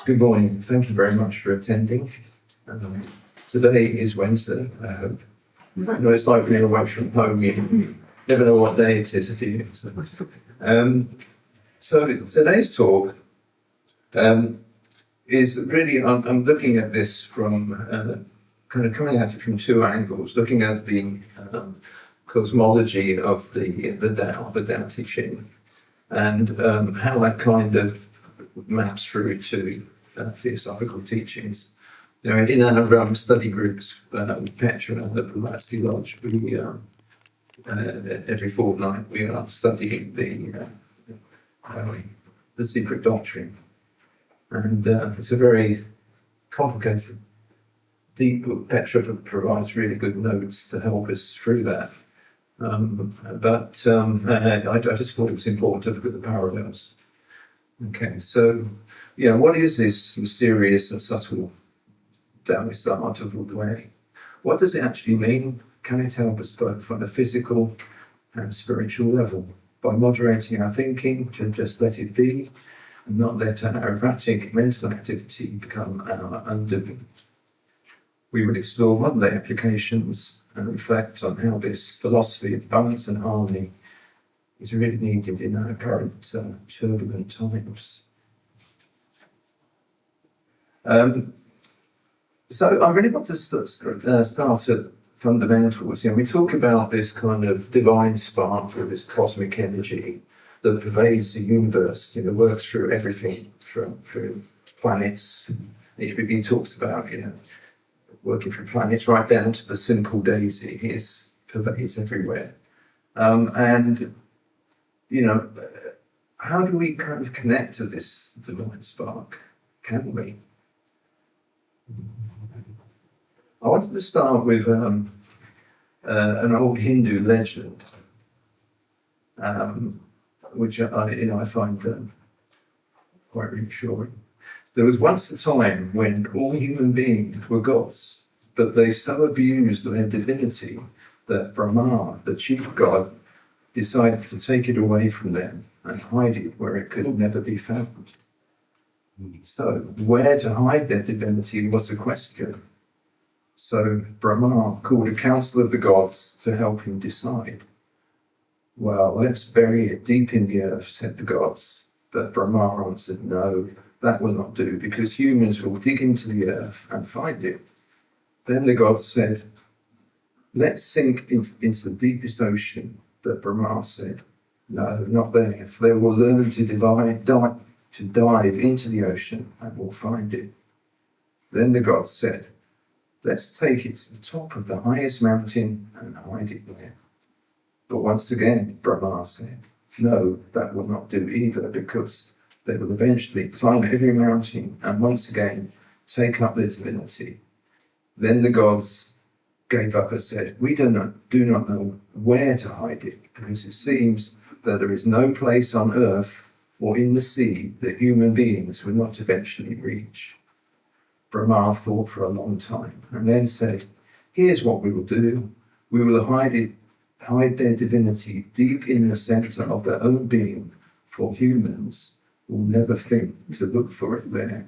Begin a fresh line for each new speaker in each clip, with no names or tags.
Good morning. Thank you very much for attending. Today is Wednesday. It's like being away from home. You never know what day it is, do you? So today's talk is really, I'm looking at this from kind of coming at it from two angles, looking at the cosmology of the Tao Te Ching, and how that kind of maps through to theosophical teachings. You know, in our study groups, Petra and the Blavatsky Lodge, we every fortnight we are studying the secret doctrine, and it's a very complicated, deep book. Petra provides really good notes to help us through that. I just thought it was important to look at the parallels. Okay, so, what is this mysterious and subtle Taoist art of Wu Wei? What does it actually mean? Can it help us both on a physical and spiritual level by moderating our thinking to just let it be and not let our erratic mental activity become our undoing? We will explore modern-day applications and reflect on how this philosophy of balance and harmony is really needed in our current turbulent times. So I really want to start at fundamentals. We talk about this kind of divine spark or this cosmic energy that pervades the universe, works through everything, through planets. HBB talks about, working through planets right down to the simple daisy. It pervades everywhere. How do we kind of connect to this divine spark? Can we? I wanted to start with an old Hindu legend, which I find quite reassuring. There was once a time when all human beings were gods, but they so abused their divinity that Brahma, the chief god, decided to take it away from them and hide it where it could never be found. So, where to hide their divinity was the question. So, Brahma called a council of the gods to help him decide. Well, let's bury it deep in the earth, said the gods. But Brahma answered, no, that will not do, because humans will dig into the earth and find it. Then the gods said, let's sink into the deepest ocean. But Brahma said, no, not there, for they will learn to dive into the ocean and will find it. Then the gods said, let's take it to the top of the highest mountain and hide it there. But once again, Brahma said, no, that will not do either, because they will eventually climb every mountain and once again take up their divinity. Then the gods gave up and said, we do not know where to hide it, because it seems that there is no place on earth or in the sea that human beings will not eventually reach. Brahma thought for a long time and then said, here's what we will do. We will hide their divinity deep in the center of their own being, for humans will never think to look for it there.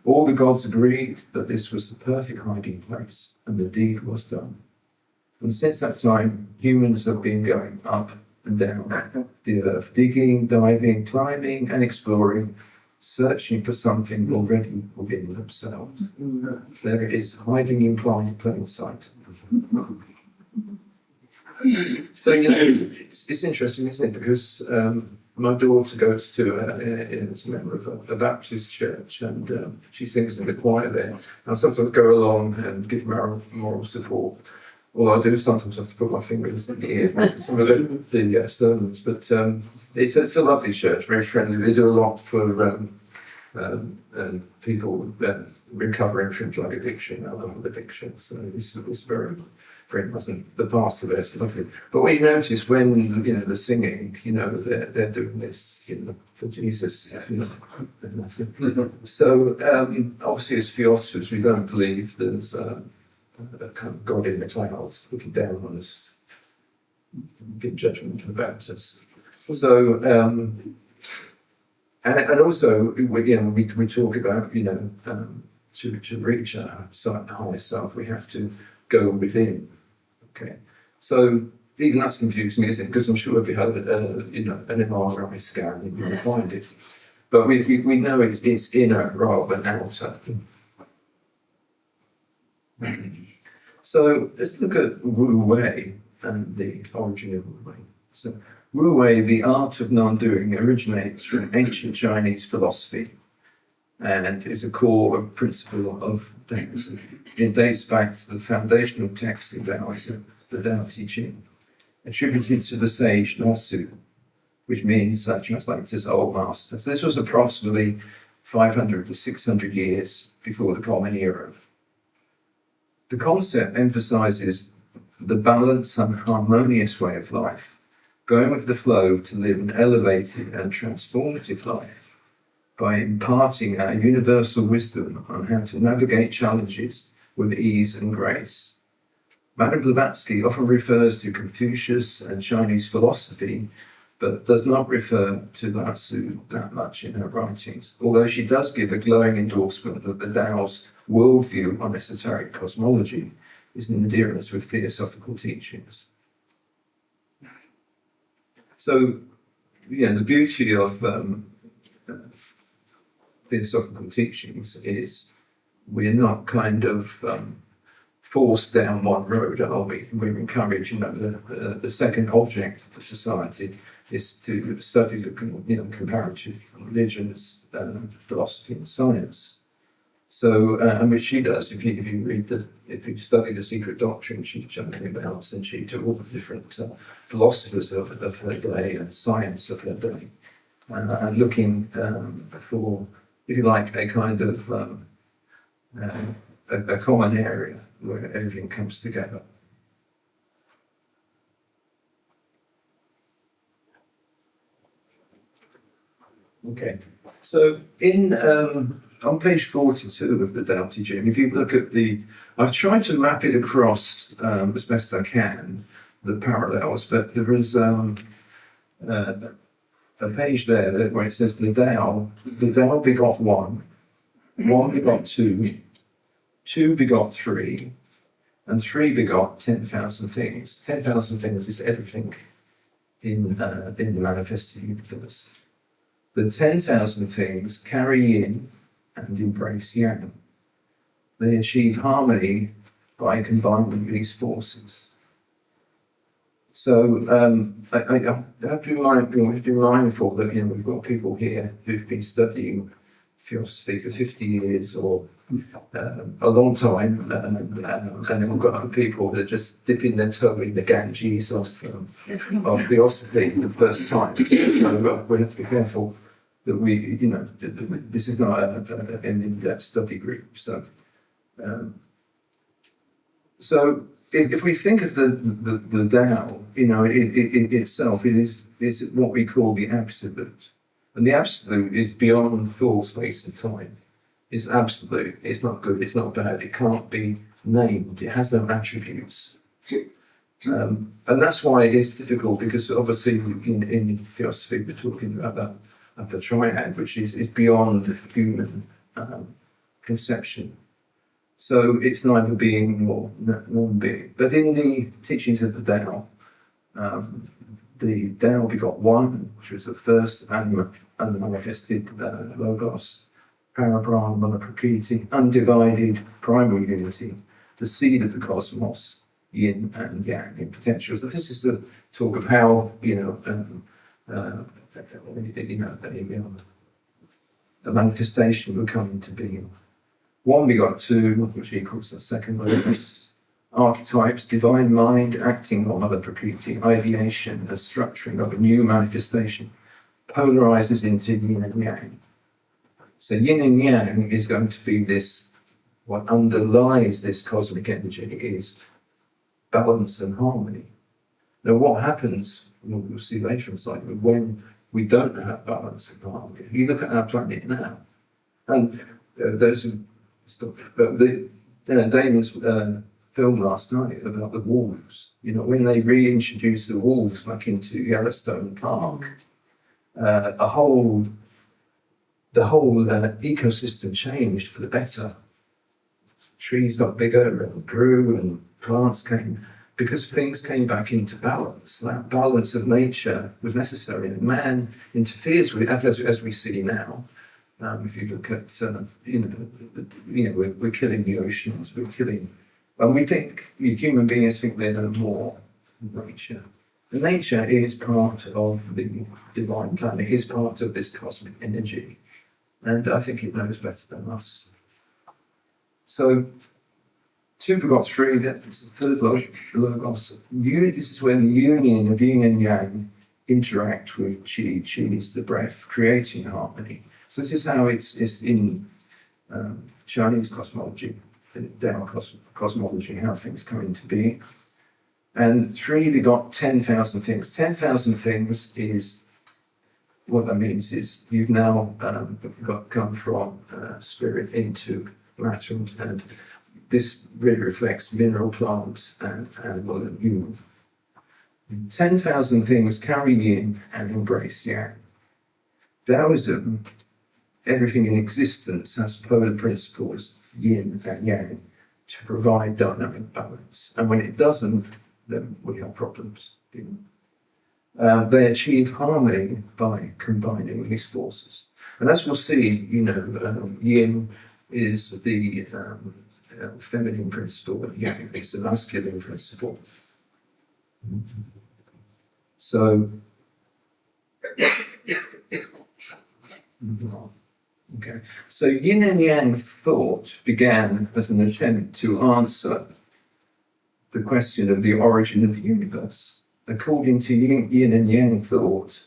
All the gods agreed that this was the perfect hiding place, and the deed was done. And since that time, humans have been going up and down the earth, digging, diving, climbing, and exploring, searching for something already within themselves. There it is, hiding in plain sight. So, it's interesting, isn't it? Because my daughter goes to is a member of a Baptist church, and she sings in the choir there. I sometimes go along and give moral support. All I do sometimes have to put my fingers in the ear for some of the sermons. But it's a lovely church, very friendly. They do a lot for people recovering from drug addiction, alcohol addiction. So it's very, very pleasant. The pastor there is lovely. But what you notice when the singing, they're doing this, for Jesus. So obviously, as philosophers, we don't believe there's a kind of God in the clouds looking down on us, big judgment about us. So And also, we talk about, to reach our higher self, we have to go within. Okay, so even that's confusing, isn't it? Because I'm sure if you had an MRI scan, you'll find it. But we know it's inner rather than outer. So let's look at Wu Wei and the origin of Wu Wei. So Wu Wei, the art of non-doing, originates from ancient Chinese philosophy and is a core principle of Taoism. It dates back to the foundational text of Taoism, the Tao Te Ching, attributed to the sage Laozi, which means translated as Old Master. So this was approximately 500 to 600 years before the Common Era. The concept emphasizes the balanced and harmonious way of life, going with the flow to live an elevated and transformative life by imparting our universal wisdom on how to navigate challenges with ease and grace. Madame Blavatsky often refers to Confucius and Chinese philosophy, but does not refer to Laozi that much in her writings, although she does give a glowing endorsement that the Tao's worldview on esoteric cosmology is in adherence with theosophical teachings. So, the beauty of theosophical teachings is we're not kind of forced down one road, are we? We're encouraged, the second object of the society is to study the comparative religions, philosophy and science. So, and which she does. If you study The Secret Doctrine, she's jumping about, and she took all the different philosophers of her day and science of her day, and looking for, if you like, a kind of a common area where everything comes together. Okay, so on page 42 of the Tao Te Ching, if you look at I've tried to map it across as best I can, the parallels, but there is a page there where it says the Tao begot one begot two, two begot three, and three begot 10,000 things. 10,000 things is everything in the manifested universe. The 10,000 things carry in and embrace yang. They achieve harmony by combining these forces. So I have to be mindful that we've got people here who've been studying philosophy for 50 years or a long time, and then we've got other people that are just dipping their toe in the Ganges of theosophy for the first time. So we have to be careful that this is not an in-depth study group. So, if we think of the Tao, it itself, it is what we call the absolute, and the absolute is beyond full space and time. It's absolute. It's not good. It's not bad. It can't be named. It has no attributes. And that's why it's difficult, because obviously in theosophy we're talking about that upper triad, which is beyond human conception. So it's neither being nor non-being. But in the teachings of the Tao begot one, which was the first unmanifested logos, Parabrahma Prakriti, undivided primary unity, the seed of the cosmos, yin and yang in potentials. So this is the talk of how a manifestation would come into being. One begot two, which equals the second logos. Archetypes, divine mind acting on Mother Prakriti, ideation, the structuring of a new manifestation, polarizes into yin and yang. So yin and yang is going to be this, what underlies this cosmic energy is balance and harmony. Now what happens, we'll see later in the cycle, when we don't have balance and harmony? You look at our planet now, and those who Damon's film last night about the wolves, when they reintroduced the wolves back into Yellowstone Park, a whole the whole ecosystem changed for the better. Trees got bigger and grew, and plants came, because things came back into balance. That balance of nature was necessary, and man interferes with it, as we see now. If you look at, we're killing the oceans, and we think, human beings think they know more than nature. And nature is part of the divine plan, it is part of this cosmic energy, and I think it knows better than us. So, 2 begot 3, that's the third logos. This is where the union of yin and yang interact with qi. Qi is the breath, creating harmony. So this is how it's in Chinese cosmology, the Tao cosmology, how things come into being. And 3 begot 10,000 things. 10,000 things is, what that means is you've now come from spirit into matter, and this really reflects mineral, plant, and animal and human. 10,000 things carry yin and embrace yang. Taoism, everything in existence has polar principles, yin and yang, to provide dynamic balance. And when it doesn't, then we have problems. They achieve harmony by combining these forces. And as we'll see, yin is the feminine principle, and yang is the masculine principle. So, okay. So yin and yang thought began as an attempt to answer the question of the origin of the universe. According to yin and yang thought,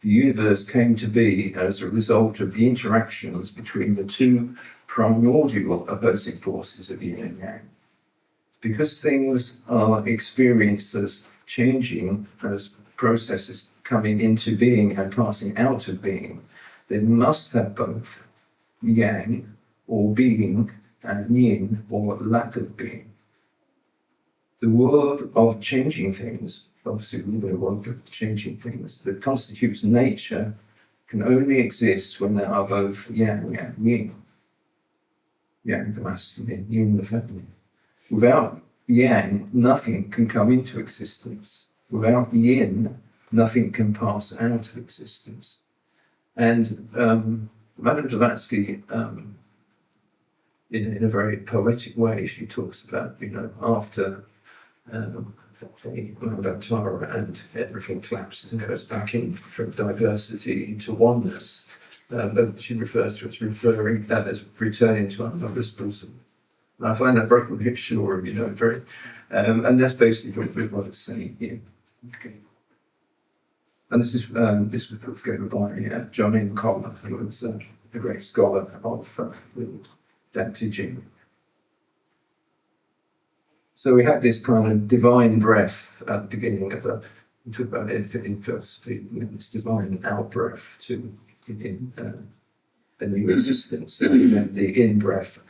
the universe came to be as a result of the interactions between the 2 primordial opposing forces of yin and yang. Because things are experienced as changing, as processes coming into being and passing out of being, they must have both yang, or being, and yin, or lack of being. The world of changing things, obviously the world of changing things, that constitutes nature, can only exist when there are both yang and yin. Yang the masculine, yin the feminine. Without yang, nothing can come into existence. Without yin, nothing can pass out of existence. And Madame Blavatsky, in a very poetic way, she talks about, after Tara and everything collapses and goes back in from diversity into oneness. But she refers to it as returning to our mother's bosom. And I find that very reassuring, very, and that's basically what it's saying here. Okay. And this was put together by John N. Collar, who was a great scholar of the Tao Te Ching. So we have this kind of divine breath at the beginning of we talk about it in philosophy, this divine out breath to a new existence, and then the in breath.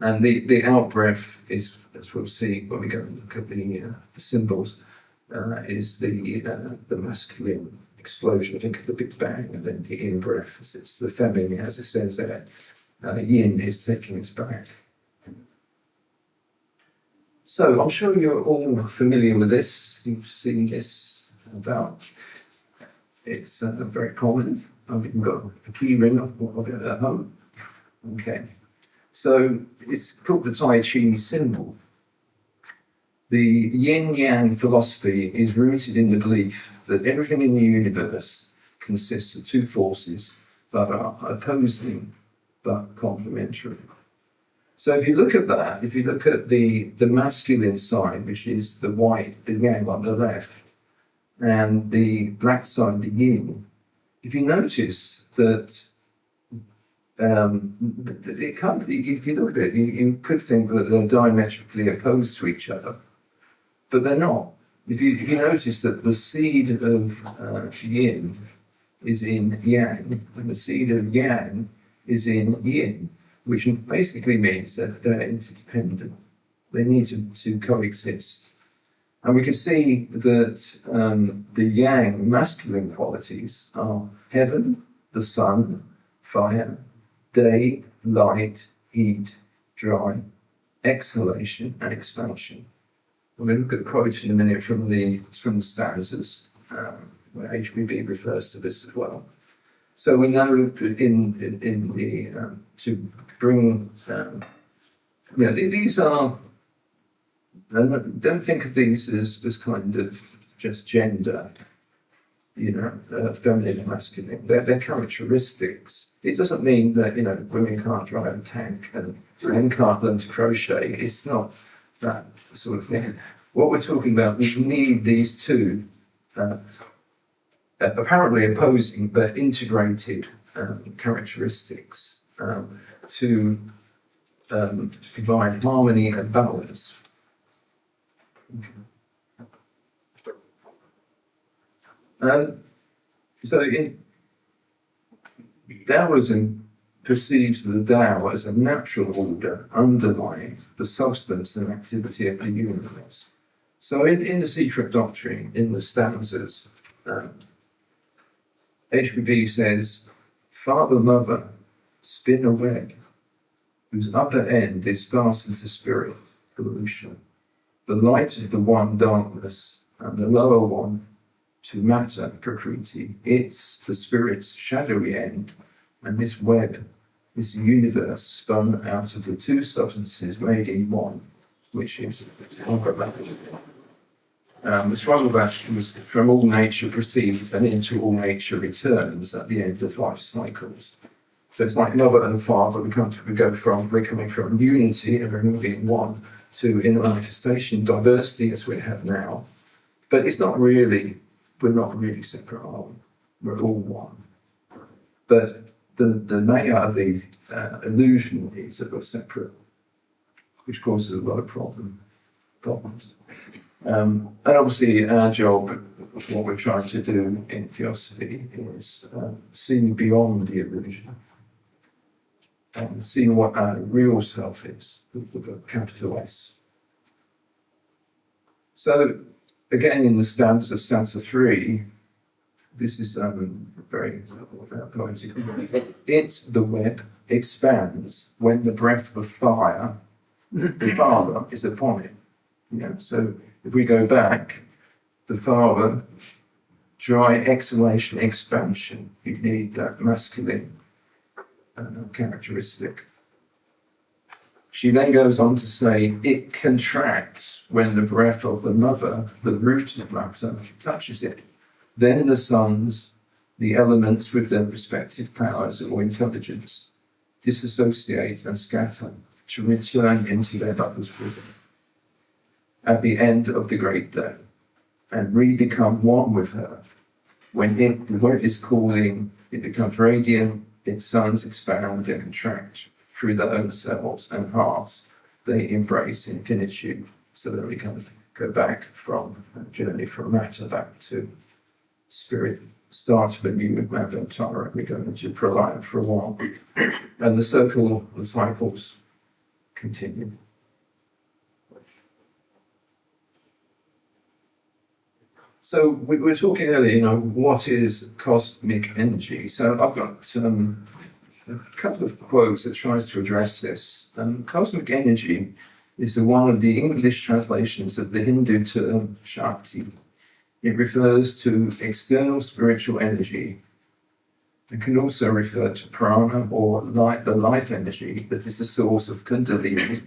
And the out breath is, as we'll see when we go and look at the symbols, is the masculine explosion, think of the Big Bang, and then the in breath, it's the feminine, as it says there. Yin is taking us back. So I'm sure you're all familiar with this. You've seen this about. It's very common. I've even got a key ring of it at home. Okay. So it's called the Tai Chi symbol. The yin-yang philosophy is rooted in the belief that everything in the universe consists of 2 forces that are opposing but complementary. So if you look at that, if you look at the masculine side, which is the white, the yang on the left, and the black side, the yin, if you notice that it can't, if you look at it, you could think that they're diametrically opposed to each other, but they're not. If you notice that the seed of yin is in yang, and the seed of yang is in yin, which basically means that they're interdependent. They need to coexist. And we can see that the yang masculine qualities are heaven, the sun, fire, day, light, heat, dry, exhalation, and expansion. We're going to look at a quote in a minute from the stanzas, where HBB refers to this as well. So we know that in the to bring these are. Don't think of these as kind of just gender, feminine and masculine. They're characteristics. It doesn't mean that women can't drive a tank and men can't learn to crochet. It's not that sort of thing. What we're talking about, we need these two apparently opposing but integrated characteristics to provide harmony and balance. So in Taoism perceives the Tao as a natural order underlying the substance and activity of the universe. So in the Secret Doctrine, in the stanzas, HBB says, Father, Mother, spin a web whose upper end is fastened to spirit, pollution, the light of the one darkness, and the lower one to matter, prakriti. It's the spirit's shadowy end, and this web, this universe spun out of the two substances made in one, which is Swanwick. The Swanwick was from all nature proceeds and into all nature returns at the end of life cycles. So it's like mother and father, we're coming from unity, everyone being one, to inner manifestation, diversity as we have now. But it's not really, we're not really separate, are we? We're all one. But the maya of the illusion is that we're separate, which causes a lot of problems. And obviously our job, what we're trying to do in Theosophy is see beyond the illusion and see what our real self is, with a capital S. So again, in the stanza 3, this is very poetic. It, the web, expands when the breath of fire, the Father, is upon it. So if we go back, the Father, dry exhalation, expansion, you need that masculine characteristic. She then goes on to say, it contracts when the breath of the mother, the root of matter, touches it. Then the sons, the elements with their respective powers or intelligence, disassociate and scatter to return into their mother's bosom at the end of the great day and re-become one with her. When the web is cooling, it becomes radiant, its sons expand and contract through their own cells and hearts. They embrace infinitude, so that we can go back from a journey from matter back to spirit, start of a new Avantara. We go into Pralayam for a while, and the cycles continue. So we were talking earlier, what is cosmic energy? So I've got a couple of quotes that tries to address this. Cosmic energy is one of the English translations of the Hindu term Shakti. It refers to external spiritual energy. It can also refer to prana or the life energy that is the source of Kundalini.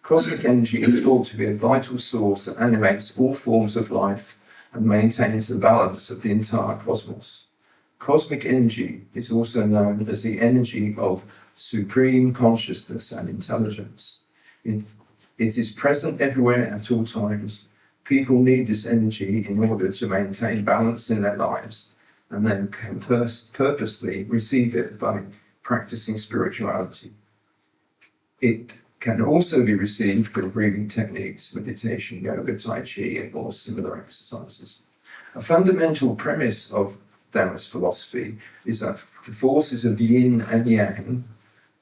Cosmic energy is thought to be a vital source that animates all forms of life and maintains the balance of the entire cosmos. Cosmic energy is also known as the energy of supreme consciousness and intelligence. It is present everywhere at all times. People need this energy in order to maintain balance in their lives, and then can purposely receive it by practicing spirituality. It can also be received through breathing techniques, meditation, yoga, tai chi, or similar exercises. A fundamental premise of Taoist philosophy is that the forces of yin and yang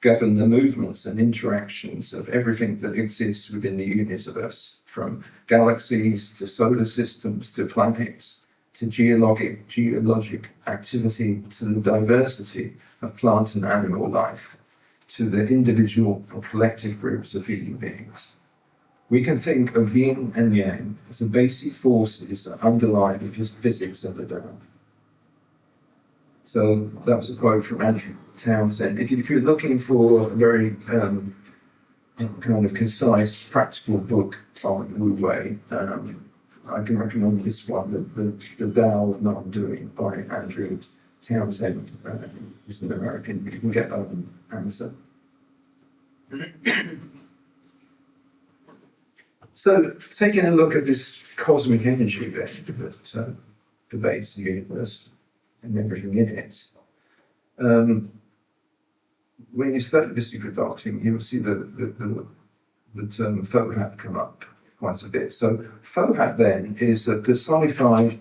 govern the movements and interactions of everything that exists within the universe, from galaxies to solar systems to planets to geologic activity to the diversity of plant and animal life to the individual or collective groups of human beings. We can think of yin and yang as the basic forces that underlie the physics of the Tao. So that was a quote from Andrew Townsend. If you're looking for a very kind of concise, practical book on Wu Wei, I can recommend this one, the Tao of Non-Doing by Andrew Townsend. He's an American. You can get that on Amazon. So, taking a look at this cosmic energy then that pervades the universe and everything in it, when you study the secret doctrine, you'll see the term Fohat come up quite a bit. So, Fohat then is a personified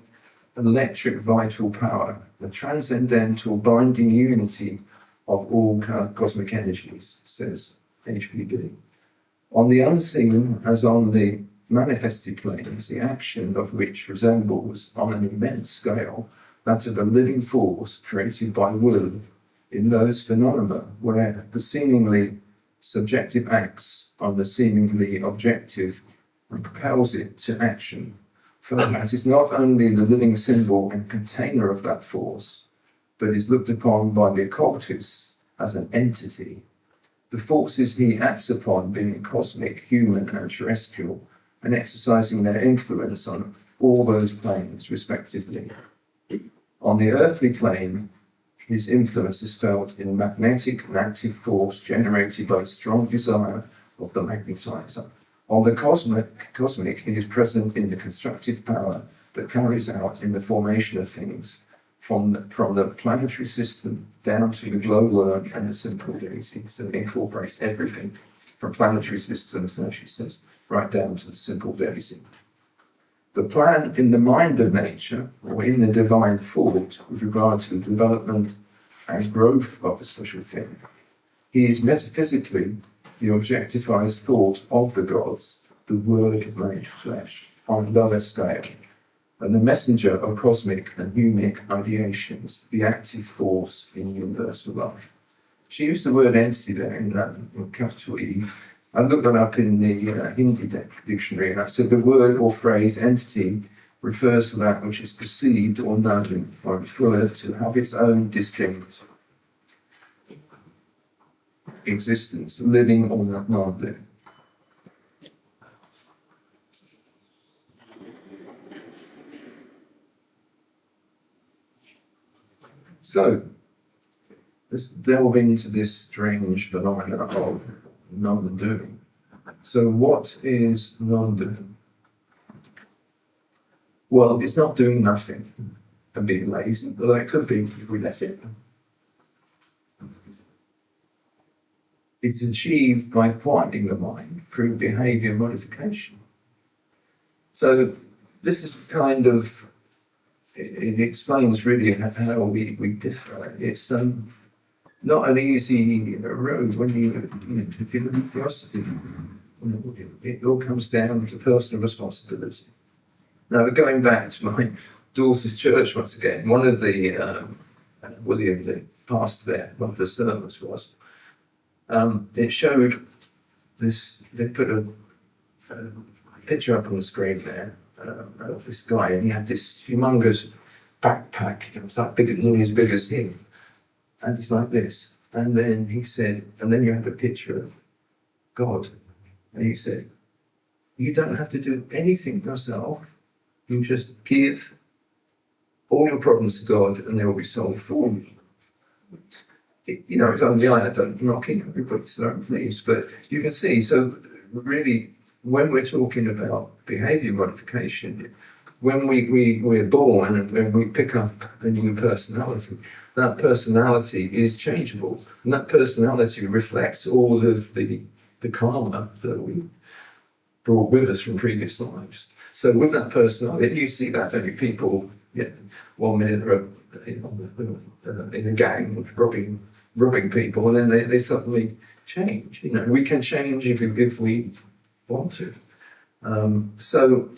electric vital power, the transcendental binding unity of all cosmic energies, says HPB. On the unseen, as on the manifested planes, the action of which resembles, on an immense scale, that of a living force created by will in those phenomena where the seemingly subjective acts on the seemingly objective and propels it to action. Fohat is not only the living symbol and container of that force, but is looked upon by the occultists as an entity. The forces he acts upon being cosmic, human, and terrestrial, and exercising their influence on all those planes, respectively. On the earthly plane, his influence is felt in magnetic and active force generated by the strong desire of the magnetizer. On the cosmic, he is present in the constructive power that carries out in the formation of things, from the planetary system down to the glowworm and the simple daisy. So it incorporates everything from planetary systems, as she says, right down to the simple daisy. The plan in the mind of nature, or in the divine thought, with regard to the development and growth of the special thing. He is metaphysically the objectified thought of the gods, the word made flesh, on a lower scale, and the messenger of cosmic and humic ideations, the active force in universal life. She used the word entity there in capital E. I looked that up in the Hindi dictionary, and I said the word or phrase entity refers to that which is perceived or known, or referred to have its own distinct existence, living or not living. So, let's delve into this strange phenomenon of non-doing. So, what is non-doing? Well, it's not doing nothing and being lazy, although it could be if we let it. It's achieved by quieting the mind through behaviour modification. So, this is kind of, it explains really how we differ. It's not an easy road when if you look at philosophy, it all comes down to personal responsibility. Now, going back to my daughter's church once again, one of the, William, the pastor there, one of the sermons was, it showed this, they put a picture up on the screen there of this guy, and he had this humongous backpack, it was that big, nearly as big as him, and he's like this. And then he said, and then you have a picture of God, and he said, you don't have to do anything yourself, you just give all your problems to God and they will be solved for you. If only I don't knocking everybody's their own please, but you can see, so really, when we're talking about behaviour modification, when we're born and when we pick up a new personality, that personality is changeable, and that personality reflects all of the karma that we brought with us from previous lives. So with that personality, you see that only people, 1 minute they're in a gang robbing people, and then they suddenly change. We can change if we want to. So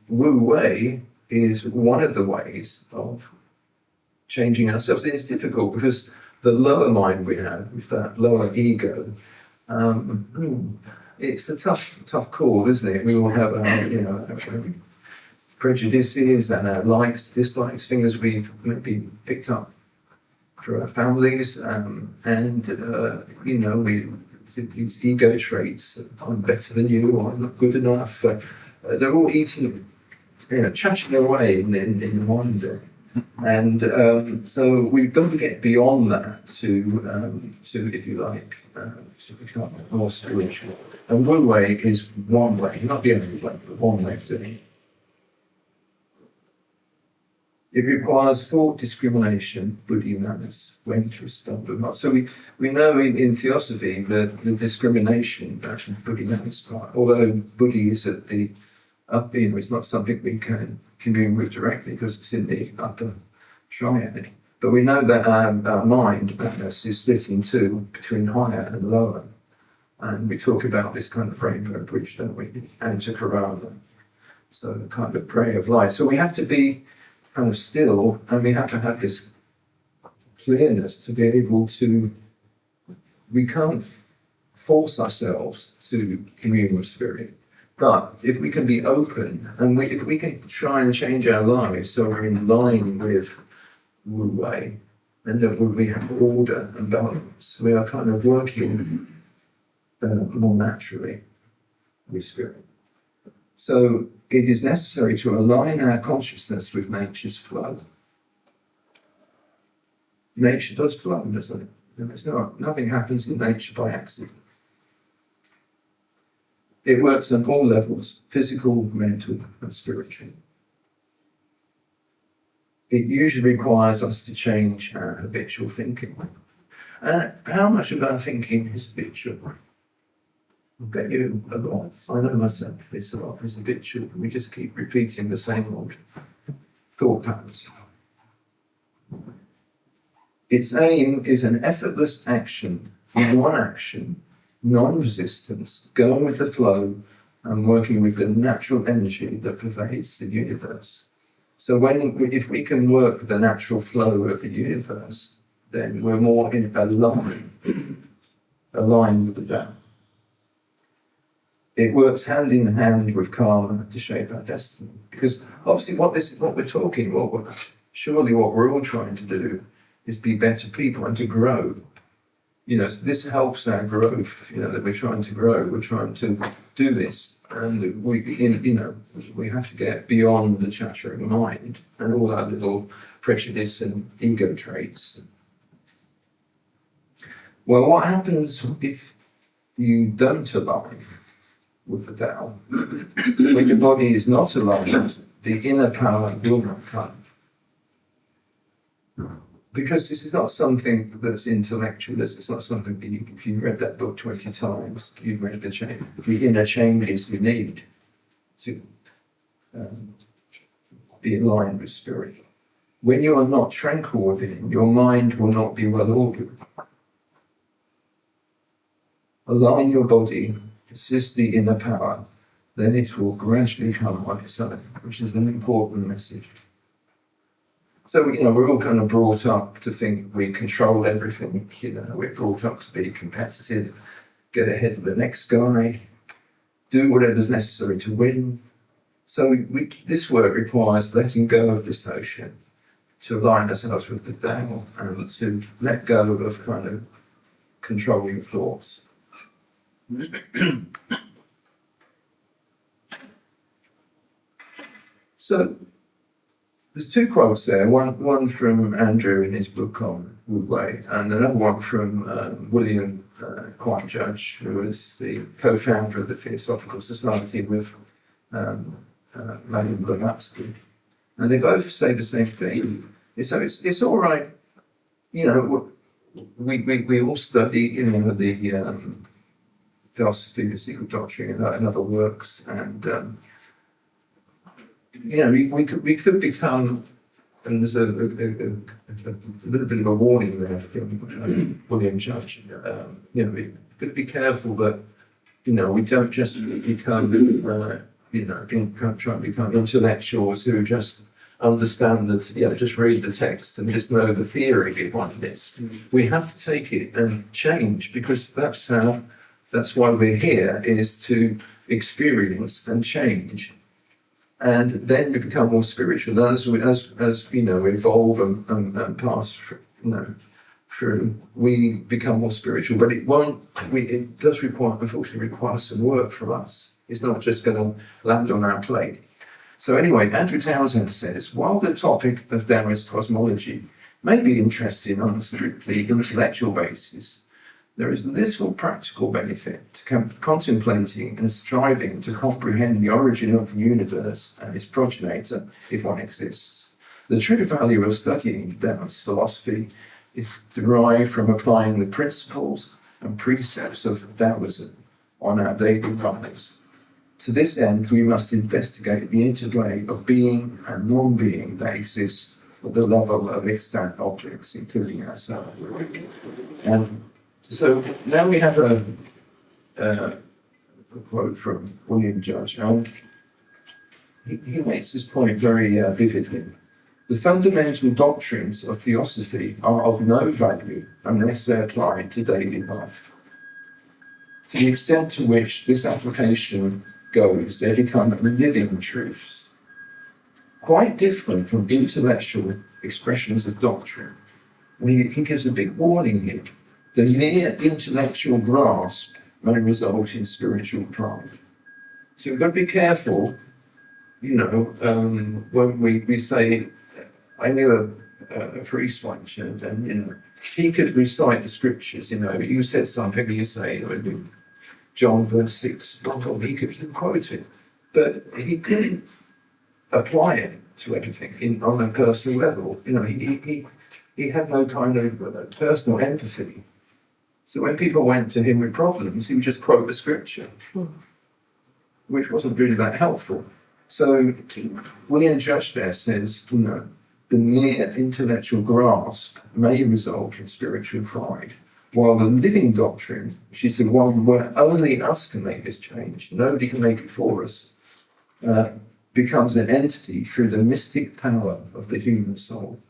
Wu Wei is one of the ways of changing ourselves. It's difficult because the lower mind we have, with that lower ego, it's a tough call, isn't it? We all have our prejudices and our likes, dislikes, things we've maybe picked up through our families, these ego traits. I'm better than you, or I'm not good enough. They're all eating, chattering away in the mind there. And so we've got to get beyond that to if you like, to become more spiritual. And Wu Wei is one way, not the only way, but one way of doing it. It requires full discrimination, Buddhi manners, when to respond or not. So we know in Theosophy that the discrimination, Buddhi manners part, although Buddhi is at the up, it's not something we can commune with directly because it's in the upper triad. But we know that our mind, manas, is split in two between higher and lower. And we talk about this kind of rainbow bridge, don't we? Antakarana. So the kind of prayer of light. So we have to be kind of still, and we have to have this clearness to be able to, we can't force ourselves to commune with spirit. But if we can be open, and if we can try and change our lives so we're in line with Wu Wei, and that we have order and balance, we are kind of working more naturally with spirit. So it is necessary to align our consciousness with nature's flow. Nature does flow, doesn't it? Nothing happens in nature by accident. It works on all levels, physical, mental, and spiritual. It usually requires us to change our habitual thinking. And how much of our thinking is habitual? I bet you a lot. I know myself, it's a lot. It's habitual. We just keep repeating the same old thought patterns. Its aim is an effortless action, one action, non-resistance, going with the flow and working with the natural energy that pervades the universe. So if we can work with the natural flow of the universe, then we're more in aligned with the Tao. It works hand in hand with karma to shape our destiny. Because obviously what we're talking about, surely what we're all trying to do is be better people and to grow. So this helps our growth, that we're trying to grow, we're trying to do this. And we have to get beyond the chattering mind and all our little prejudice and ego traits. Well, what happens if you don't align with the Tao? When your body is not aligned, the inner power will not come. Because this is not something that's intellectual, it's not something that if you read that book 20 times, you've read the inner changes you need to be aligned with spirit. When you are not tranquil within, your mind will not be well ordered. Align your body, assist the inner power, then it will gradually come on its own, which is an important message. So, we're all kind of brought up to think we control everything. We're brought up to be competitive, get ahead of the next guy, do whatever's necessary to win. So this work requires letting go of this notion, to align ourselves with the Tao, and to let go of kind of controlling thoughts. So there's two quotes there, one from Andrew in his book on Wu Wei, and another one from William White Judge, who was the co-founder of the Theosophical Society with Madame Blavatsky. And they both say the same thing. So it's all right, we all study, the Theosophy, the Secret Doctrine, and other works, and we could become, and there's a little bit of a warning there from William Judge. We could be careful that we don't just become try to become intellectuals who just understand that, just read the text and just know the theory behind this. We have to take it and change, because that's why we're here, is to experience and change. And then we become more spiritual. As we evolve and pass through, we become more spiritual. But it does unfortunately require some work from us. It's not just going to land on our plate. So anyway, Andrew Townsend says, while the topic of Taoist cosmology may be interesting on a strictly intellectual basis, there is little practical benefit to contemplating and striving to comprehend the origin of the universe and its progenitor, if one exists. The true value of studying Taoist philosophy is derived from applying the principles and precepts of Taoism on our daily lives. To this end, we must investigate the interplay of being and non-being that exists at the level of extant objects, including ourselves. And so now we have a quote from William Judge, and he makes this point very vividly. The fundamental doctrines of Theosophy are of no value unless they are applied to daily life. To the extent to which this application goes, they become living truths, quite different from intellectual expressions of doctrine. And he gives a big warning here. The mere intellectual grasp may result in spiritual pride. So we've got to be careful, when we say, I knew a priest once, and he could recite the scriptures, you said something, you say, John verse 6, he could quote it, but he couldn't apply it to everything on a personal level. He had no kind of personal empathy. So when people went to him with problems, he would just quote the scripture, which wasn't really that helpful. So William Judge there says, the mere intellectual grasp may result in spiritual pride, while the living doctrine, which is the one where only us can make this change, nobody can make it for us, becomes an entity through the mystic power of the human soul.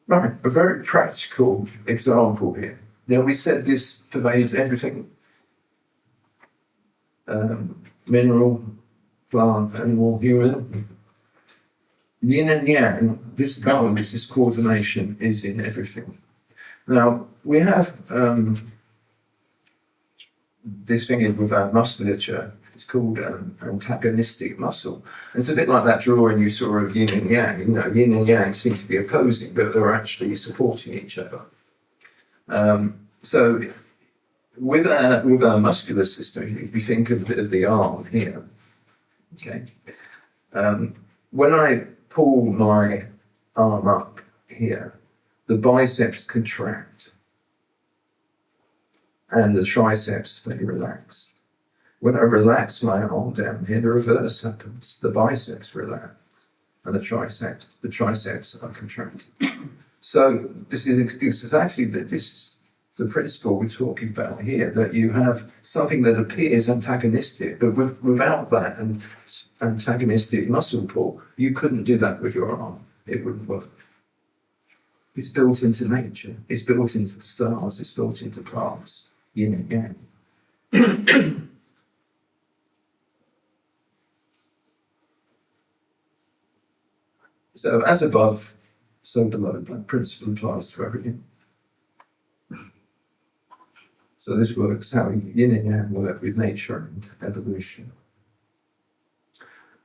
Right, a very practical example here. Now, we said this pervades everything. Mineral, plant, animal, human. Yin and yang, this balance, this coordination is in everything. Now, we have this thing with our musculature. It's called antagonistic muscle. It's a bit like that drawing you saw of yin and yang. Yin and yang seem to be opposing, but they're actually supporting each other. So with our muscular system, if we think of the arm here, okay, when I pull my arm up here, the biceps contract and the triceps stay relaxed. When I relax my arm down here, the reverse happens. The biceps relax and the triceps are contracted. So this is exactly the principle we're talking about here, that you have something that appears antagonistic, but without that antagonistic muscle pull, you couldn't do that with your arm. It wouldn't work. It's built into nature. It's built into the stars. It's built into plants, yin and yang. So as above, so below. That principle applies to everything. So this works how yin and yang work with nature and evolution.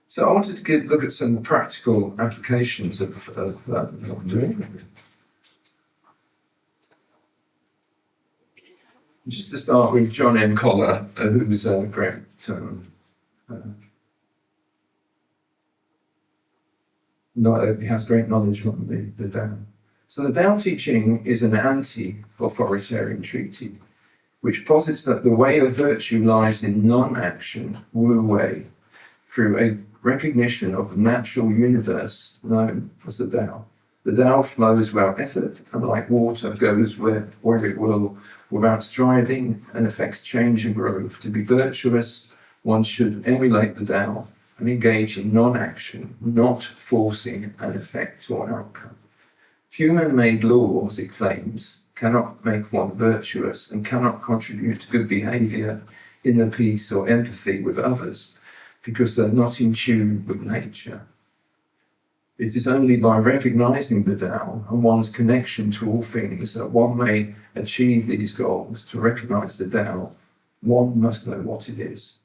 So I wanted to look at some practical applications of what I'm doing. Just to start with John M. Collar, who's a great he has great knowledge on the Tao. So the Tao teaching is an anti-authoritarian treaty, which posits that the way of virtue lies in non-action, Wu Wei, through a recognition of the natural universe known as the Tao. The Tao flows without effort, and like water goes where it will without striving, and affects change and growth. To be virtuous, one should emulate the Tao and engage in non-action, not forcing an effect or outcome. Human-made laws, it claims, cannot make one virtuous and cannot contribute to good behaviour, inner peace or empathy with others, because they're not in tune with nature. It is only by recognising the Tao and one's connection to all things that one may achieve these goals. To recognise the Tao, one must know what it is.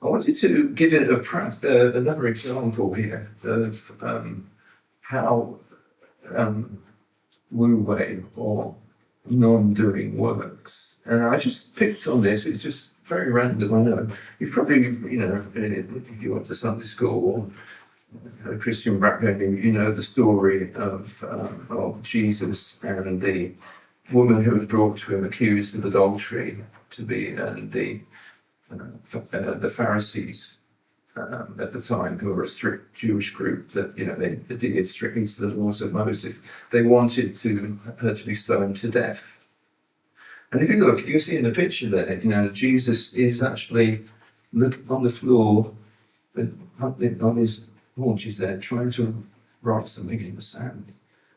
I wanted to give it another example here of how Wu Wei or non-doing works. And I just picked on this, it's just very random, I know. You've probably, if you went to Sunday school or a Christian background, you know the story of Jesus and the woman who was brought to him accused of adultery and the Pharisees at the time, who were a strict Jewish group that, they adhered strictly to the laws of Moses. They wanted her to be stoned to death. And if you look, you see in the picture there, Jesus is actually looking on the floor, on his haunches there, trying to write something in the sand.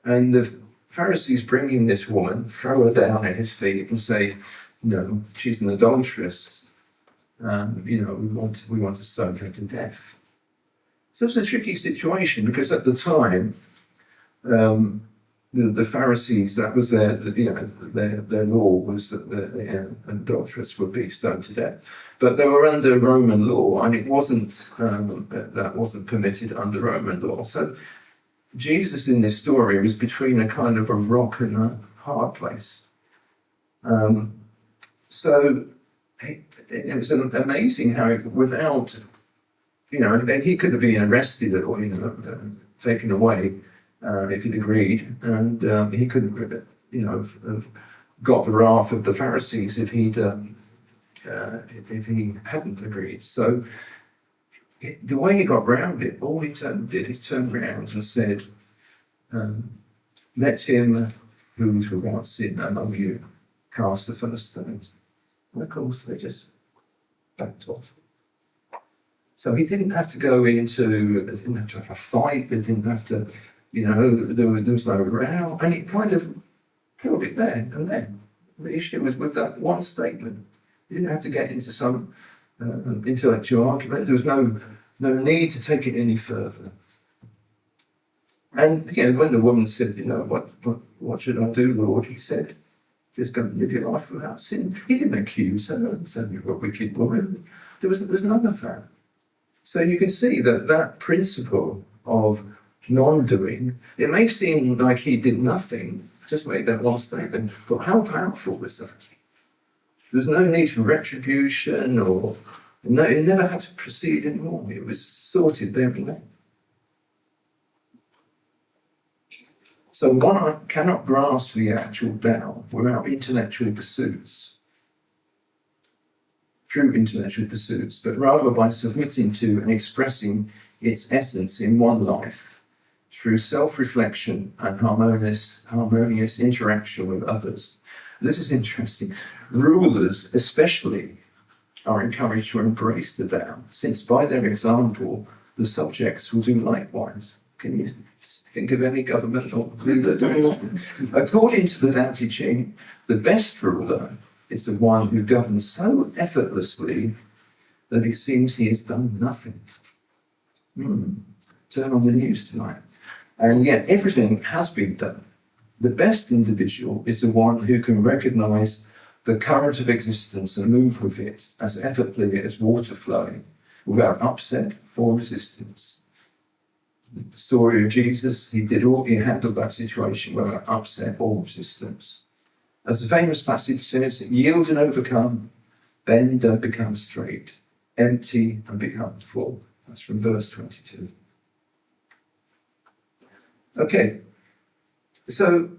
And the Pharisees bring in this woman, throw her down at his feet and say, she's an adulteress. We want to stone her to death. So it's a tricky situation, because at the time, the Pharisees, that was their law was that the adulteress would be stoned to death. But they were under Roman law, and it wasn't that wasn't permitted under Roman law. So Jesus in this story was between a kind of a rock and a hard place. So it was amazing how, without, he could have been arrested or taken away if he'd agreed, and he could have got the wrath of the Pharisees if he hadn't agreed. So the way he got round it, all he did is turn around and said, "Let him who is without sin among you cast the first stones." And of course, they just backed off. So he didn't have to they didn't have to have a fight, they didn't have to, there was no row, and it kind of killed it there and then. The issue was with that one statement. He didn't have to get into some intellectual argument. There was no need to take it any further. And when the woman said, what should I do, Lord? He said, just go and live your life without sin. He didn't accuse her and say, "You're a wicked woman." There's none of that. So you can see that principle of non-doing, it may seem like he did nothing, just made that one statement, but how powerful was that? There's no need for retribution it never had to proceed anymore. It was sorted there and then. So one cannot grasp the actual Tao without intellectual pursuits, through intellectual pursuits, but rather by submitting to and expressing its essence in one life through self-reflection and harmonious interaction with others. This is interesting. Rulers especially are encouraged to embrace the Tao, since by their example, the subjects will do likewise. Can you think of any government or leader doing that? According to the Tao Te Ching, the best ruler is the one who governs so effortlessly that it seems he has done nothing. Turn on the news tonight. And yet everything has been done. The best individual is the one who can recognize the current of existence and move with it as effortlessly as water flowing, without upset or resistance. The story of Jesus, he handled that situation without upset or resistance. As the famous passage says, yield and overcome, bend and become straight, empty and become full. That's from verse 22. Okay, so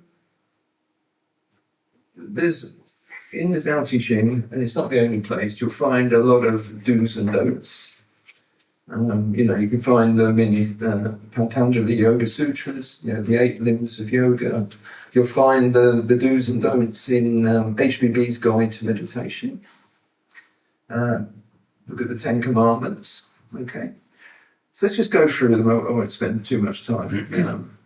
there's, in the Tao Te Ching, and it's not the only place, you'll find a lot of do's and don'ts. You can find them in Patanjali Yoga Sutras, the 8 limbs of yoga. You'll find the do's and don'ts in HBB's Guide to Meditation. Look at the 10 Commandments. Okay. So let's just go through them. I won't spend too much time.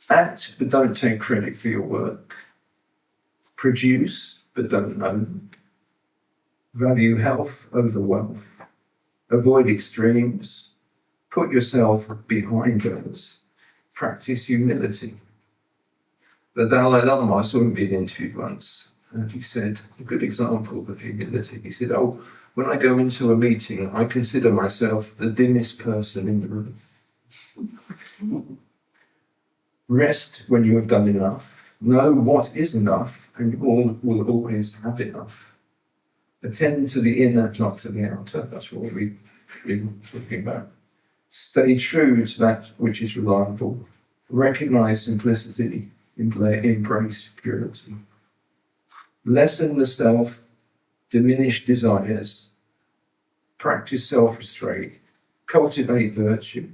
Act, but don't take credit for your work. Produce, but don't own. Value health over wealth. Avoid extremes. Put yourself behind others. Practice humility. The Dalai Lama, I saw him being interviewed once, and he said, a good example of humility. He said, when I go into a meeting, I consider myself the dimmest person in the room. Rest when you have done enough. Know what is enough, and you all will always have enough. Attend to the inner, not to the outer. That's what we've been talking about. Stay true to that which is reliable. Recognize simplicity. Embrace purity. Lessen the self. Diminish desires. Practice self-restraint. Cultivate virtue.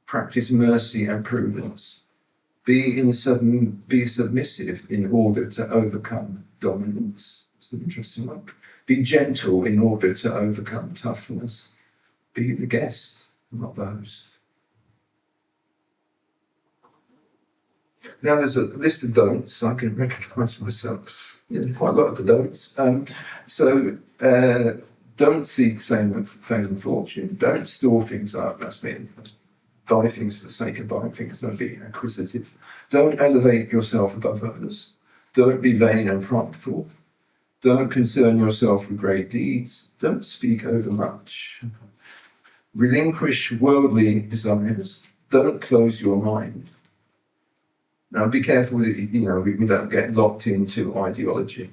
Practice mercy and prudence. Be submissive in order to overcome dominance. It's an interesting one. Be gentle in order to overcome toughness. Be the guest, not the host. Now there's a list of don'ts. I can recognise myself in quite a lot of the don'ts. Don't seek fame and fortune. Don't store things up. That's mean. Buy things for the sake of buying things. Don't be acquisitive. Don't elevate yourself above others. Don't be vain and prideful. Don't concern yourself with great deeds. Don't speak overmuch. Relinquish worldly desires. Don't close your mind. Now be careful that we don't get locked into ideology.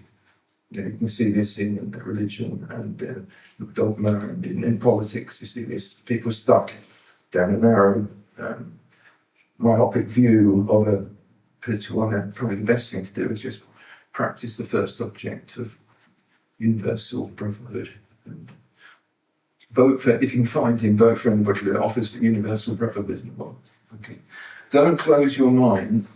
You can see this in religion and dogma and in politics. You see this, people stuck down a narrow, myopic view of a political one. Probably the best thing to do is just practice the first object of universal brotherhood. And vote for, if you can find him, vote for anybody that offers for universal brotherhood. Well, okay. Don't close your mind.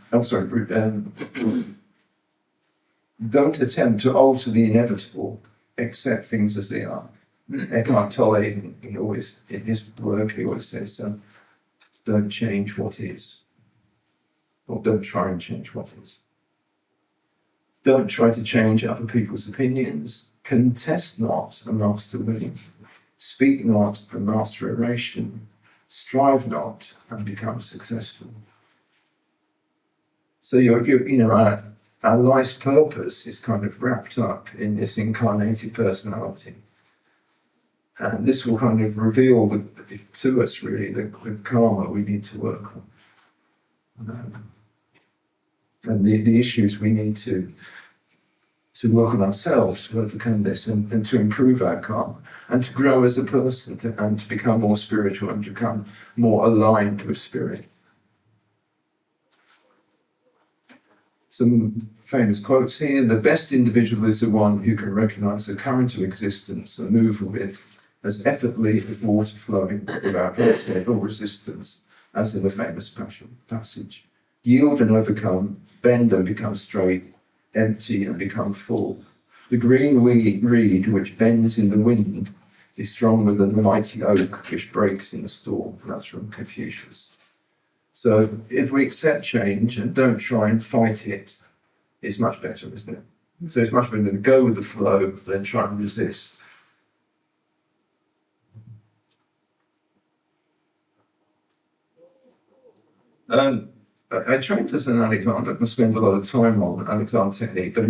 Don't attempt to alter the inevitable. Accept things as they are. Eckhart Tolle, in his work, he always says, don't change what is. Or don't try and change what is. Don't try to change other people's opinions. Contest not and master winning. Speak not and master oration. Strive not and become successful. So our life's purpose is kind of wrapped up in this incarnated personality. And this will kind of reveal to us really the karma we need to work on. And the issues we need to work on ourselves to overcome this and to improve our karma and to grow as a person and to become more spiritual and to become more aligned with spirit. Some famous quotes here. The best individual is the one who can recognize the current of existence and move with it as effortlessly as water flowing without external resistance, as in the famous passage. Yield and overcome, bend and become straight, empty and become full. The green reed which bends in the wind is stronger than the mighty oak which breaks in a storm. That's from Confucius. So if we accept change and don't try and fight it, it's much better, isn't it? So it's much better to go with the flow than try and resist. I trained as an Alexander. I'm not going to spend a lot of time on Alexander technique, but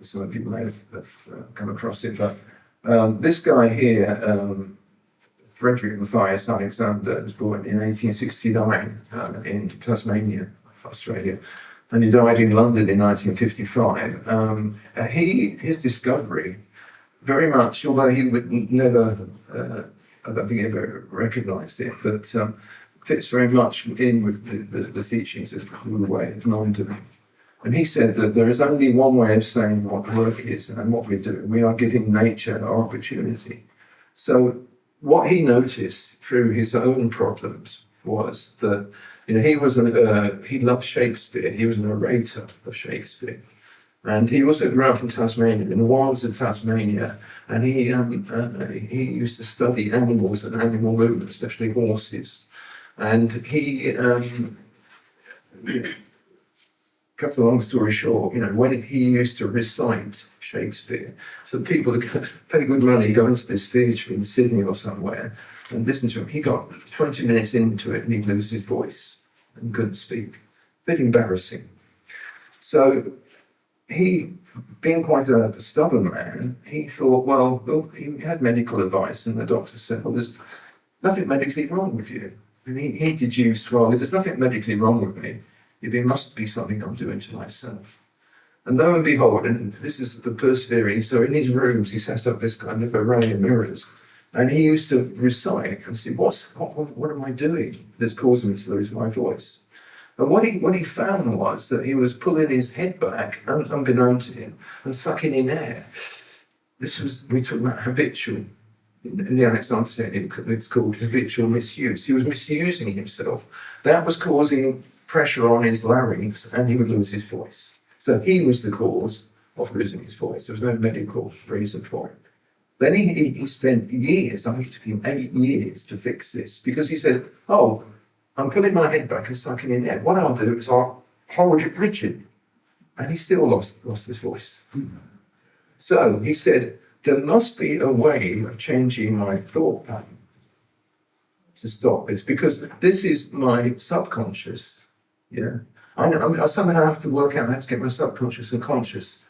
some of you may have come across it. But this guy here, Frederick Matthias Alexander, was born in 1869 in Tasmania, Australia, and he died in London in 1955. His discovery, very much, although he would never, I don't think he ever recognised it, but fits very much in with the teachings of Wu Wei of non-doing. And he said that there is only one way of saying what work is and what we're doing. We are giving nature our opportunity. So what he noticed through his own problems was that, he loved Shakespeare. He was an orator of Shakespeare. And he also grew up in Tasmania, in the wilds of Tasmania, and he used to study animals and animal movement, especially horses. And cut a long story short, when he used to recite Shakespeare, so people would pay good money, go into this theatre in Sydney or somewhere and listen to him. He got 20 minutes into it and he'd lose his voice and couldn't speak. A bit embarrassing. So he, being quite a stubborn man, he thought, well, he had medical advice and the doctor said, well, there's nothing medically wrong with you. And he deduced, well, if there's nothing medically wrong with me, it must be something I'm doing to myself. And lo and behold, and this is the persevering, so in his rooms he set up this kind of array of mirrors, and he used to recite and say, what am I doing that's causing me to lose my voice? And what he found was that he was pulling his head back, unbeknown to him, and sucking in air. We talk about habitual. In the Alexander technique, it's called habitual misuse. He was misusing himself. That was causing pressure on his larynx and he would lose his voice. So he was the cause of losing his voice. There was no medical reason for it. Then he spent years, I think it took him 8 years to fix this, because he said, I'm pulling my head back and sucking in air. What I'll do is I'll hold it rigid. And he still lost his voice. So he said, there must be a way of changing my thought pattern to stop this, because this is my subconscious. Yeah, I somehow have to work out how to get my subconscious and conscious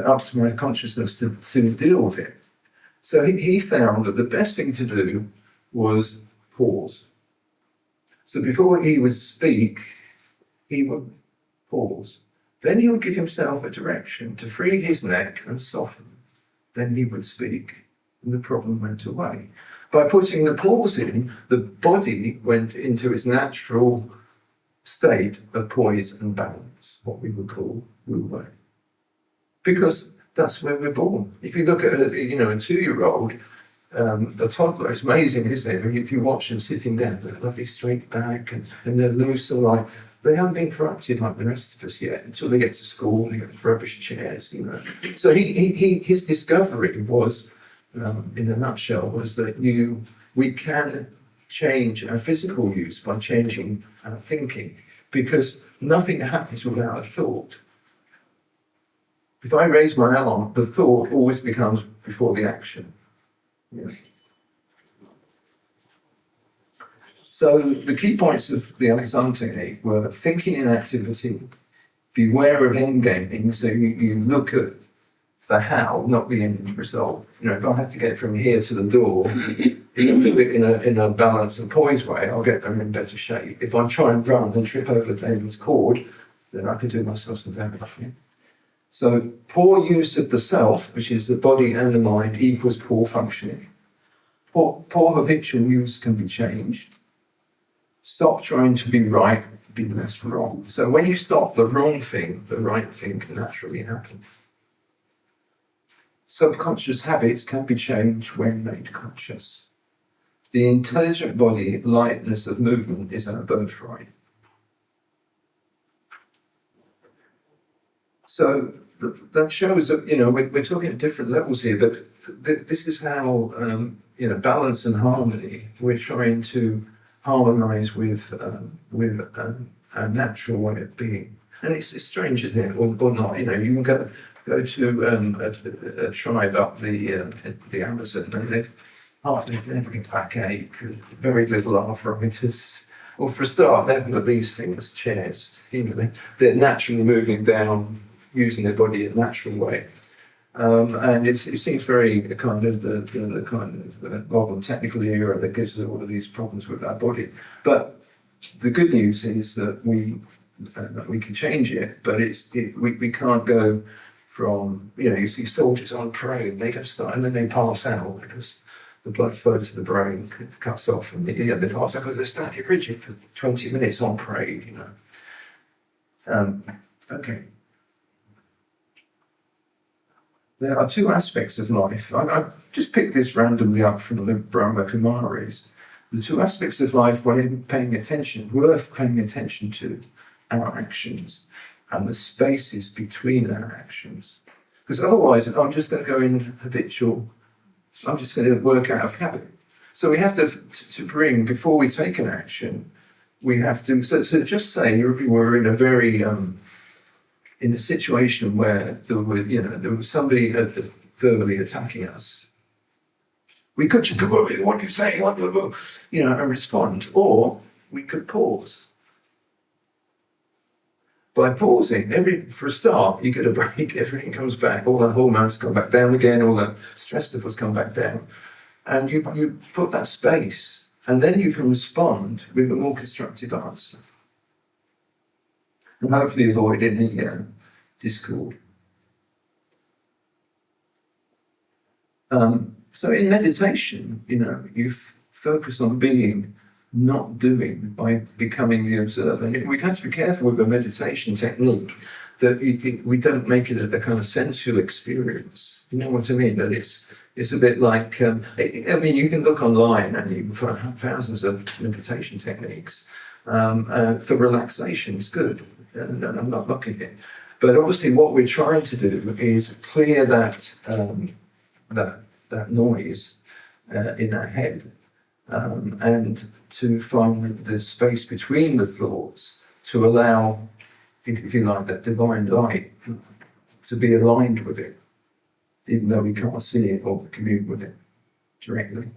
up to my consciousness to deal with it. So he found that the best thing to do was pause. So before he would speak, he would pause. Then he would give himself a direction to free his neck and soften. Then he would speak, and the problem went away. By putting the pause in, the body went into its natural state of poise and balance, what we would call Wu Wei. Because that's where we're born. If you look at a 2-year-old, a toddler, it's amazing, isn't it? If you watch them sitting down, they're lovely straight back and they're loose and like, they haven't been corrupted like the rest of us yet until they get to school, they get rubbish chairs, So his discovery was, in a nutshell, was that we can change our physical use by changing our thinking, because nothing happens without a thought. If I raise my arm, the thought always becomes before the action. Yeah. So the key points of the Alexander technique were thinking in activity, beware of endgaming, so you look at the how, not the end result. If I have to get from here to the door, if I do it in a balanced and poised way, I'll get them in better shape. If I try and run and trip over David's cord, then I can do myself some damage. Yeah? So poor use of the self, which is the body and the mind, equals poor functioning. Poor habitual use can be changed. Stop trying to be right, be less wrong. So when you stop the wrong thing, the right thing can naturally happen. Subconscious habits can be changed when made conscious. The intelligent body, lightness of movement is our birthright. So that shows that, we're talking at different levels here, but this is how, balance and harmony, we're trying to harmonize with our natural way of being. And it's strange, isn't it, or not? You can go to a tribe up the Amazon, and they've hardly never backache, very little arthritis. Well, for a start, they haven't got these things, chairs. They're naturally moving down, using their body in a natural way. And it seems very kind of the kind of modern technical era that gives us all of these problems with our body. But the good news is that we can change it, but we can't go from, you see soldiers on parade, they go start and then they pass out because the blood flow to the brain cuts off, and they pass out because they're standing rigid for 20 minutes on parade, Okay. there are two aspects of life. I just picked this randomly up from the Brahma Kumaris. The two aspects of life worth paying attention to, our actions and the spaces between our actions. Because otherwise, I'm just going to go in habitual. I'm just going to work out of habit. So we have to bring, before we take an action, we have to, so just say we're in a very, in a situation where there was somebody verbally attacking us. We could just go, what are you saying? And respond. Or we could pause. By pausing, for a start, you get a break, everything comes back, all the hormones come back down again, all the stress levels come back down. And you put that space, and then you can respond with a more constructive answer. And hopefully avoid any discord. So in meditation, you focus on being, not doing, by becoming the observer. And we have to be careful with a meditation technique that we don't make it a kind of sensual experience. You know what I mean? That it's a bit like, you can look online and you can find thousands of meditation techniques for relaxation. It's good, and I'm not knocking it. But obviously what we're trying to do is clear that noise in our head, and to find the space between the thoughts to allow, if you like, that divine light to be aligned with it, even though we can't see it or commune with it directly.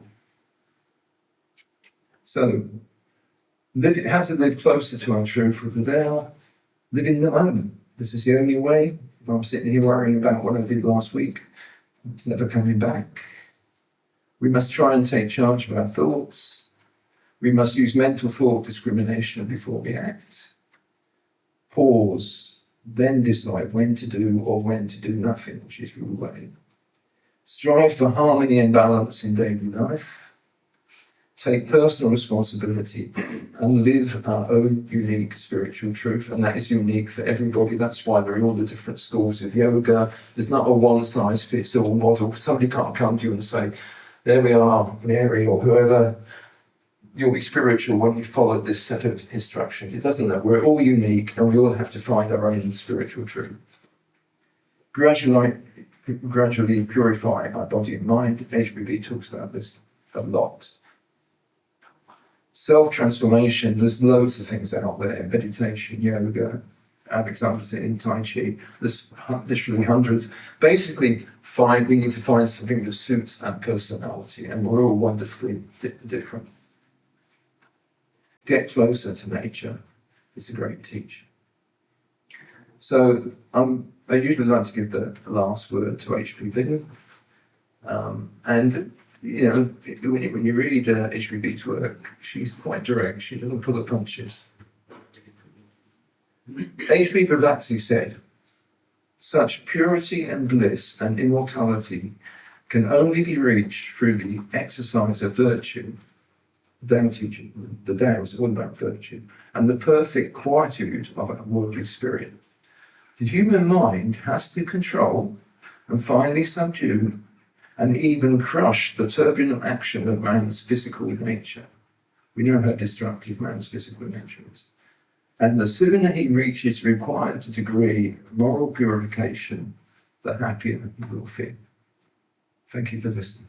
So, how to live closer to our truth of the Tao? Live in the moment. This is the only way. If I'm sitting here worrying about what I did last week, it's never coming back. We must try and take charge of our thoughts. We must use mental thought discrimination before we act. Pause, then decide when to do or when to do nothing, which is Wu Wei. Strive for harmony and balance in daily life. Take personal responsibility and live our own unique spiritual truth. And that is unique for everybody. That's why there are all the different schools of yoga. There's not a one-size-fits-all model. Somebody can't come to you and say, there we are, Mary or whoever, you'll be spiritual when you follow this set of instructions. It doesn't know. We're all unique and we all have to find our own spiritual truth. Gradually purify our body and mind. HBB talks about this a lot. Self-transformation, there's loads of things out there. Meditation, yoga, Alexander in Tai Chi. There's literally hundreds. Basically, we need to find something that suits our personality, and we're all wonderfully different. Get closer to nature. It's a great teacher. So I usually like to give the last word to HPV. And when you read HPV's work, she's quite direct. She doesn't pull the punches. H.P. Blavatsky said, such purity and bliss and immortality can only be reached through the exercise of virtue. The Tao teaching, the Tao is all about virtue, and the perfect quietude of our worldly spirit. The human mind has to control and finally subdue and even crush the turbulent action of man's physical nature. We know how destructive man's physical nature is. And the sooner he reaches required degree of moral purification, the happier he will feel. Thank you for listening.